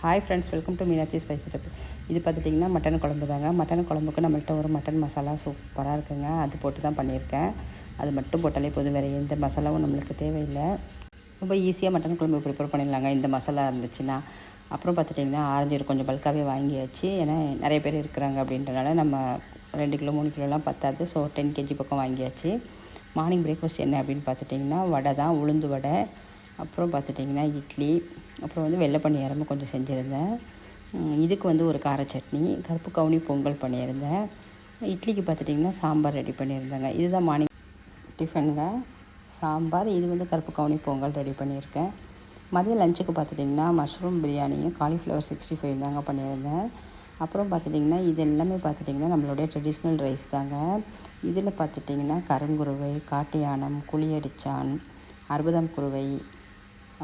Hi friends, welcome to Meenakshi spicy rep. இது பார்த்துட்டிங்கன்னா mutton குழம்பு தாங்க. மட்டன் குழம்புக்கு நம்மள்ட்ட ஒரு மட்டன் மசாலா சூப்பராக இருக்குங்க. அது போட்டு தான் பண்ணியிருக்கேன். அது மட்டும் போட்டாலே போதும், வேறு எந்த மசாலாவும் நம்மளுக்கு தேவையில்லை. ரொம்ப ஈஸியாக மட்டன் குழம்பு ப்ரிப்பேர் பண்ணிடலாங்க இந்த மசாலா இருந்துச்சுன்னா. அப்புறம் பார்த்துட்டிங்கன்னா ஆரஞ்சு கொஞ்சம் பல்காகவே வாங்கியாச்சு. ஏன்னா நிறைய பேர் இருக்கிறாங்க அப்படின்றனால நம்ம 2 கிலோ 3 கிலோலாம் பத்தாது. ஸோ 10 கேஜி பக்கம் வாங்கியாச்சு. மார்னிங் பிரேக்ஃபாஸ்ட் என்ன அப்படின்னு பார்த்துட்டிங்கன்னா வடை தான், உளுந்து வடை. அப்புறம் பார்த்துட்டிங்கன்னா இட்லி, அப்புறம் வெள்ளை பணியாரமும் கொஞ்சம் செஞ்சுருந்தேன். இதுக்கு ஒரு கார சட்னி, கருப்பு கவுனி பொங்கல் பண்ணியிருந்தேன். இட்லிக்கு பார்த்துட்டிங்கன்னா சாம்பார் ரெடி பண்ணியிருந்தேங்க. இதுதான் மார்னிங் டிஃபனுங்க. சாம்பார், இது கருப்பு கவுனி பொங்கல் ரெடி பண்ணியிருக்கேன். மதியம் லஞ்சுக்கு பார்த்துட்டிங்கன்னா மஷ்ரூம் பிரியாணியும் காலிஃப்ளவர் 65 தாங்க பண்ணியிருந்தேன். அப்புறம் பார்த்துட்டிங்கன்னா இது எல்லாமே பார்த்துட்டிங்கன்னா நம்மளுடைய ட்ரெடிஷ்னல் ரைஸ் தாங்க. இதில் பார்த்துட்டிங்கன்னா கருங்குருவை, காட்டு யானம், குழியடிச்சான், 60ஆம் குருவை,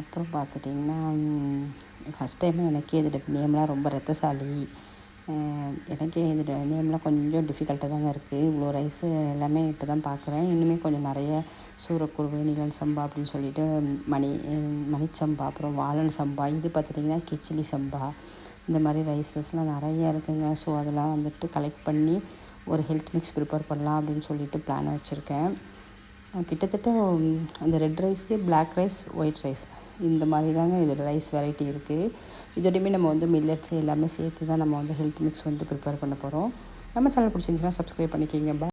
அப்புறம் பார்த்துட்டிங்கன்னா ஃபஸ்ட் டைம் எனக்கே இதோட நேம்லாம் ரொம்ப ரத்தசாலி. எனக்கே இதோட நேம்லாம் கொஞ்சம் டிஃபிகல்ட்டாக தாங்க இருக்குது. இவ்வளோ ரைஸு எல்லாமே இப்போ தான் பார்க்குறேன். இன்னுமே கொஞ்சம் நிறைய சூரக்குருவை, நீலன் சம்பா அப்படின்னு சொல்லிட்டு மணிச்சம்பா, அப்புறம் வாழன் சம்பா, இது பார்த்துட்டிங்கன்னா கிச்சிலி சம்பா, இந்த மாதிரி ரைஸஸ்லாம் நிறையா இருக்குதுங்க. ஸோ அதெல்லாம் கலெக்ட் பண்ணி ஒரு ஹெல்த் மிக்ஸ் ப்ரிப்பேர் பண்ணலாம் அப்படின்னு சொல்லிட்டு பிளான் வச்சுருக்கேன். கிட்டத்தட்ட அந்த red rice, black rice, white rice, இந்த மாதிரி தாங்க இதோட ரைஸ் வெரைட்டி இருக்குது. இதோடையுமே நம்ம மில்லட்ஸ் எல்லாமே சேர்த்து தான் நம்ம ஹெல்த் மிக்ஸ் ப்ரிப்பேர் பண்ண போகிறோம். நம்ம சேனல் பிடிச்சிருந்துச்சுன்னா சப்ஸ்கிரைப் பண்ணிக்கிங்க.